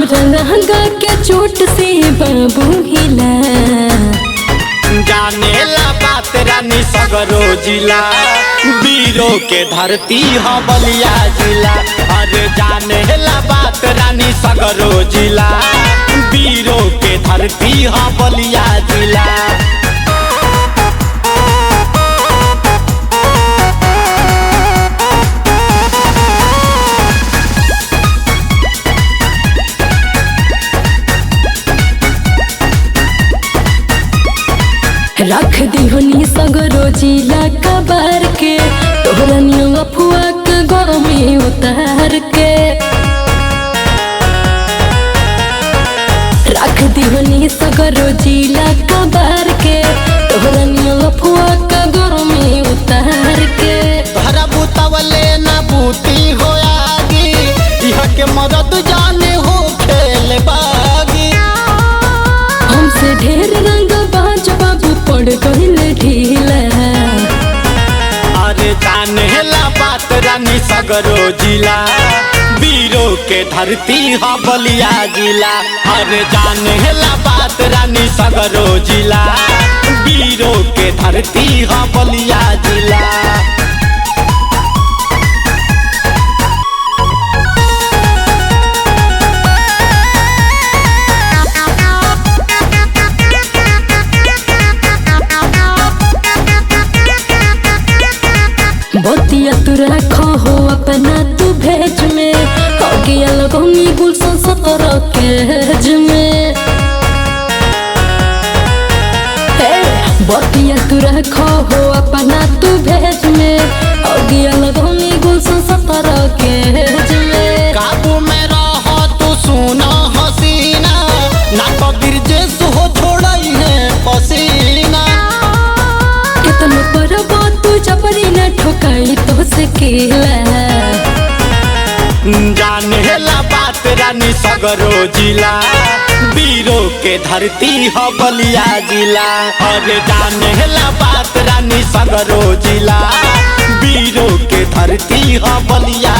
तोहरा लहंगा के चोट से बाबू हिला। जाने ला बात रानी सगरो जिला, वीरों के धरती ह बलिया जिला। अरे जाने ला बात रानी सगरो जिला, वीरों के धरती ह बलिया जिला। रख दिहनी सगरो जिला कबार के, तोहरा नियो अफुआ के गरमी उतार के। रख दिहनी सगरो जिला कबार के, तोहरा नियो अफुआ के गरमी उतार के। धरा बुतवले ना बूती हो आगी, इह के मदद जाने हो खेल बागी। हमसे ढेर रंग बाज बाबू पड़ गइल ढीला। अरे जाने ला बात रानी सगरो जिला, वीरों के धरती ह बलिया जिला। अरे जाने ला बात रानी सगरो जिला, वीरों के धरती ह बलिया जिला। बतिया तू रखो हो अपना तू भेज में, हो गया लगोनी गुलशन 17 केज में। बतिया तू रखो हो अपना तू भेज में, हो गया लगोनी गुलशन 17 केज में। काबू में रहो तू सुना हसीना, ना तो बिरजेश हो छोड़ई है पसीना। कितना पर तू जबरी न ठोकाई तो से केला। जाने ला बात रानी सगरो जिला, वीरों के धरती ह बलिया जिला। अरे जाने ला बात रानी सगरो जिला, वीरों के धरती ह बलिया